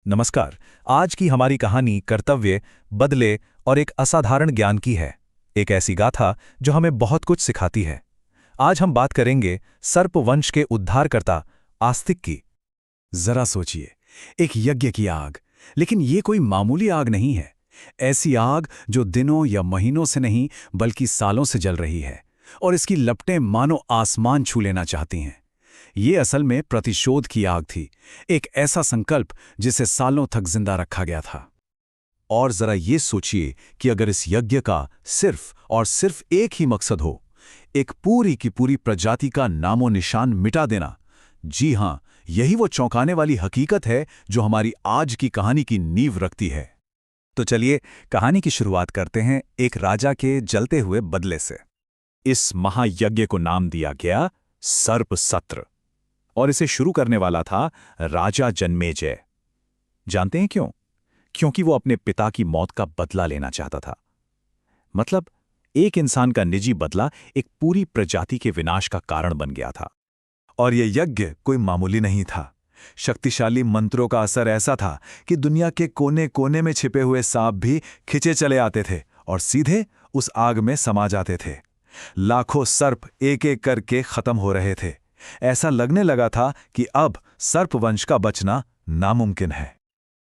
नमस्कार। आज की हमारी कहानी कर्तव्य, बदले और एक असाधारण ज्ञान की है। एक ऐसी गाथा जो हमें बहुत कुछ सिखाती है। आज हम बात करेंगे सर्प वंश के उद्धारकर्ता आस्तिक की। जरा सोचिए, एक यज्ञ की आग, लेकिन ये कोई मामूली आग नहीं है। ऐसी आग जो दिनों या महीनों से नहीं बल्कि सालों से जल रही है, और इसकी लपटें मानो आसमान छू लेना चाहती हैं। ये असल में प्रतिशोध की आग थी, एक ऐसा संकल्प जिसे सालों तक जिंदा रखा गया था। और जरा ये सोचिए कि अगर इस यज्ञ का सिर्फ और सिर्फ एक ही मकसद हो, एक पूरी की पूरी प्रजाति का नामो निशान मिटा देना। जी हां, यही वो चौंकाने वाली हकीकत है जो हमारी आज की कहानी की नींव रखती है। तो चलिए कहानी की शुरुआत करते हैं एक राजा के जलते हुए बदले से। इस महायज्ञ को नाम दिया गया सर्प सत्र, और इसे शुरू करने वाला था राजा जन्मेजय। जानते हैं क्यों? क्योंकि वो अपने पिता की मौत का बदला लेना चाहता था। मतलब एक इंसान का निजी बदला एक पूरी प्रजाति के विनाश का कारण बन गया था। और यह यज्ञ कोई मामूली नहीं था। शक्तिशाली मंत्रों का असर ऐसा था कि दुनिया के कोने कोने में छिपे हुए सांप भी खिंचे चले आते थे और सीधे उस आग में समा जाते थे। लाखों सर्प एक एक करके खत्म हो रहे थे। ऐसा लगने लगा था कि अब सर्पवंश का बचना नामुमकिन है।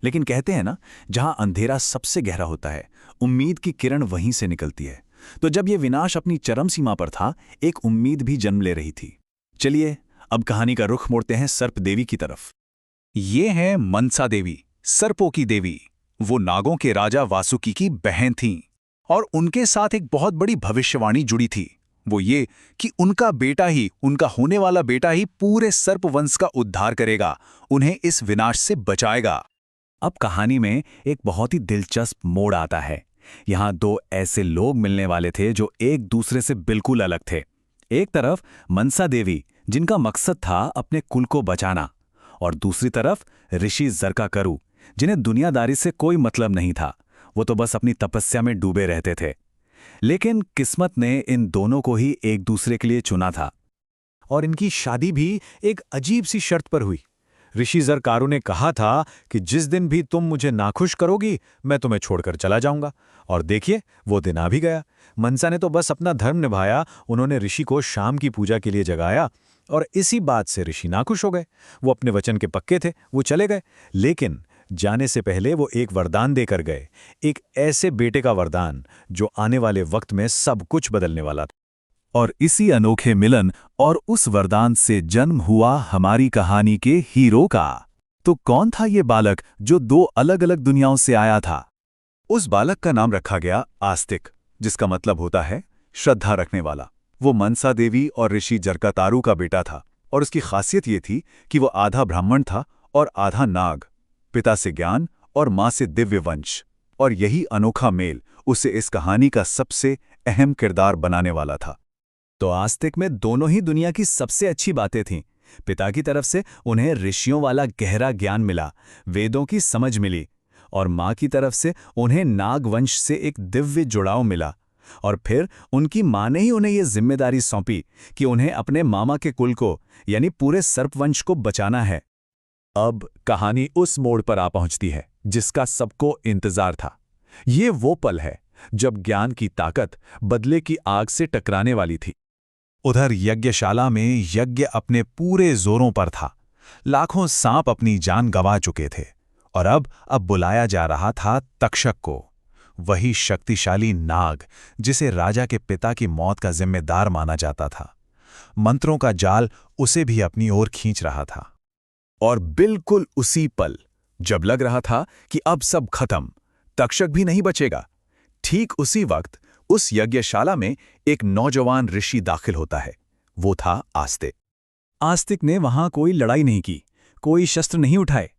लेकिन कहते हैं ना, जहां अंधेरा सबसे गहरा होता है, उम्मीद की किरण वहीं से निकलती है। तो जब यह विनाश अपनी चरम सीमा पर था, एक उम्मीद भी जन्म ले रही थी। चलिए अब कहानी का रुख मोड़ते हैं सर्प देवी की तरफ। ये है मनसा देवी, सर्पों की देवी। वो नागों के राजा वासुकी की बहन थीं, और उनके साथ एक बहुत बड़ी भविष्यवाणी जुड़ी थी। वो ये कि उनका बेटा ही, उनका होने वाला बेटा ही पूरे सर्पवंश का उद्धार करेगा, उन्हें इस विनाश से बचाएगा। अब कहानी में एक बहुत ही दिलचस्प मोड़ आता है। यहाँ दो ऐसे लोग मिलने वाले थे जो एक दूसरे से बिल्कुल अलग थे। एक तरफ मनसा देवी, जिनका मकसद था अपने कुल को बचाना, और दूसरी तरफ ऋषि जरकाकरू, जिन्हें दुनियादारी से कोई मतलब नहीं था। वो तो बस अपनी तपस्या में डूबे रहते थे। लेकिन किस्मत ने इन दोनों को ही एक दूसरे के लिए चुना था, और इनकी शादी भी एक अजीब सी शर्त पर हुई। ऋषि जरकारू ने कहा था कि जिस दिन भी तुम मुझे नाखुश करोगी, मैं तुम्हें छोड़कर चला जाऊंगा। और देखिए, वो दिन आ भी गया। मनसा ने तो बस अपना धर्म निभाया। उन्होंने ऋषि को शाम की पूजा के लिए जगाया, और इसी बात से ऋषि नाखुश हो गए। वो अपने वचन के पक्के थे, वो चले गए। लेकिन जाने से पहले वो एक वरदान देकर गए, एक ऐसे बेटे का वरदान जो आने वाले वक्त में सब कुछ बदलने वाला था। और इसी अनोखे मिलन और उस वरदान से जन्म हुआ हमारी कहानी के हीरो का। तो कौन था ये बालक जो दो अलग अलग दुनियाओं से आया था? उस बालक का नाम रखा गया आस्तिक, जिसका मतलब होता है श्रद्धा रखने वाला। वो मनसा देवी और ऋषि जरकातारू का बेटा था, और उसकी खासियत ये थी कि वो आधा ब्राह्मण था और आधा नाग। पिता से ज्ञान और मां से दिव्य वंश, और यही अनोखा मेल उसे इस कहानी का सबसे अहम किरदार बनाने वाला था। तो आस्तिक में दोनों ही दुनिया की सबसे अच्छी बातें थीं। पिता की तरफ से उन्हें ऋषियों वाला गहरा ज्ञान मिला, वेदों की समझ मिली, और मां की तरफ से उन्हें नागवंश से एक दिव्य जुड़ाव मिला। और फिर उनकी मां ने ही उन्हें यह जिम्मेदारी सौंपी कि उन्हें अपने मामा के कुल को, यानी पूरे सर्पवंश को बचाना है। अब कहानी उस मोड़ पर आ पहुंचती है जिसका सबको इंतजार था। ये वो पल है जब ज्ञान की ताकत बदले की आग से टकराने वाली थी। उधर यज्ञशाला में यज्ञ अपने पूरे जोरों पर था। लाखों सांप अपनी जान गंवा चुके थे, और अब बुलाया जा रहा था तक्षक को, वही शक्तिशाली नाग जिसे राजा के पिता की मौत का जिम्मेदार माना जाता था। मंत्रों का जाल उसे भी अपनी ओर खींच रहा था। और बिल्कुल उसी पल, जब लग रहा था कि अब सब खत्म, तक्षक भी नहीं बचेगा, ठीक उसी वक्त उस यज्ञशाला में एक नौजवान ऋषि दाखिल होता है। वो था आस्तिक। आस्तिक ने वहां कोई लड़ाई नहीं की, कोई शस्त्र नहीं उठाए।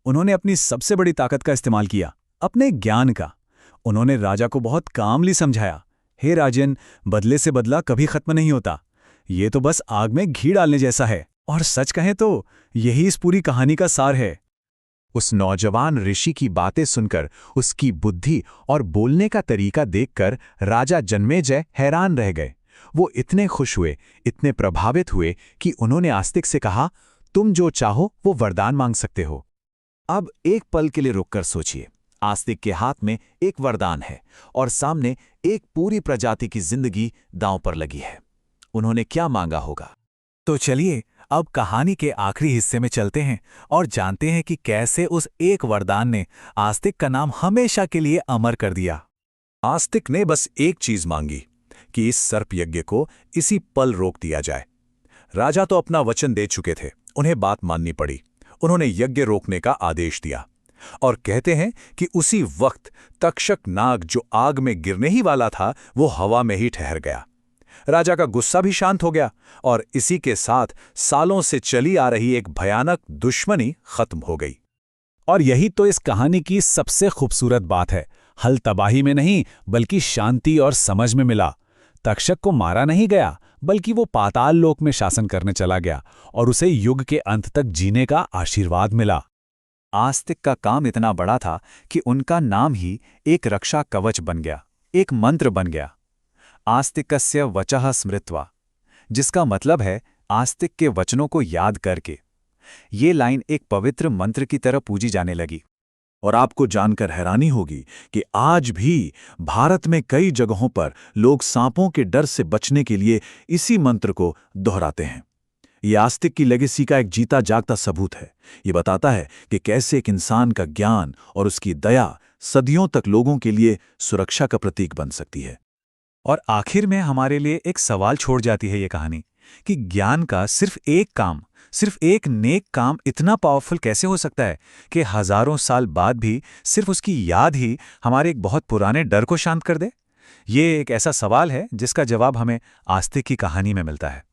उन्होंने अपनी सबसे बड़ी ताकत का इस्तेमाल किया, अपने ज्ञान का। उन्होंने राजा को बहुत कामली समझाया, हे राजन, बदले से बदला कभी खत्म नहीं होता। ये तो बस आग में घी डालने जैसा है। और सच कहें तो यही इस पूरी कहानी का सार है। उस नौजवान ऋषि की बातें सुनकर, उसकी बुद्धि और बोलने का तरीका देखकर राजा जन्मेजय हैरान रह गए। वो इतने खुश हुए, इतने प्रभावित हुए कि उन्होंने आस्तिक से कहा, तुम जो चाहो वो वरदान मांग सकते हो। अब एक पल के लिए रुककर सोचिए। आस्तिक के हाथ में एक वरदान है और सामने एक पूरी प्रजाति की जिंदगी दांव पर लगी है। उन्होंने क्या मांगा होगा? तो चलिए अब कहानी के आखिरी हिस्से में चलते हैं और जानते हैं कि कैसे उस एक वरदान ने आस्तिक का नाम हमेशा के लिए अमर कर दिया। आस्तिक ने बस एक चीज मांगी कि इस सर्प यज्ञ को इसी पल रोक दिया जाए। राजा तो अपना वचन दे चुके थे, उन्हें बात माननी पड़ी। उन्होंने यज्ञ रोकने का आदेश दिया और कहते हैं कि उसी वक्त तक्षक नाग जो आग में गिरने ही वाला था, वो हवा में ही ठहर गया। राजा का गुस्सा भी शांत हो गया और इसी के साथ सालों से चली आ रही एक भयानक दुश्मनी खत्म हो गई। और यही तो इस कहानी की सबसे खूबसूरत बात है। हल तबाही में नहीं, बल्कि शांति और समझ में मिला। तक्षक को मारा नहीं गया, बल्कि वो पाताल लोक में शासन करने चला गया और उसे युग के अंत तक जीने का आशीर्वाद मिला। आस्तिक का काम इतना बड़ा था कि उनका नाम ही एक रक्षा कवच बन गया, एक मंत्र बन गया। आस्तिकस्य वचः स्मृत्वा, जिसका मतलब है आस्तिक के वचनों को याद करके। ये लाइन एक पवित्र मंत्र की तरह पूजी जाने लगी। और आपको जानकर हैरानी होगी कि आज भी भारत में कई जगहों पर लोग सांपों के डर से बचने के लिए इसी मंत्र को दोहराते हैं। ये आस्तिक की लेगेसी का एक जीता जागता सबूत है। ये बताता है कि कैसे एक इंसान का ज्ञान और उसकी दया सदियों तक लोगों के लिए सुरक्षा का प्रतीक बन सकती है। और आखिर में हमारे लिए एक सवाल छोड़ जाती है ये कहानी कि ज्ञान का सिर्फ एक नेक काम इतना पावरफुल कैसे हो सकता है कि हजारों साल बाद भी सिर्फ उसकी याद ही हमारे एक बहुत पुराने डर को शांत कर दे। ये एक ऐसा सवाल है जिसका जवाब हमें आस्तिक की कहानी में मिलता है।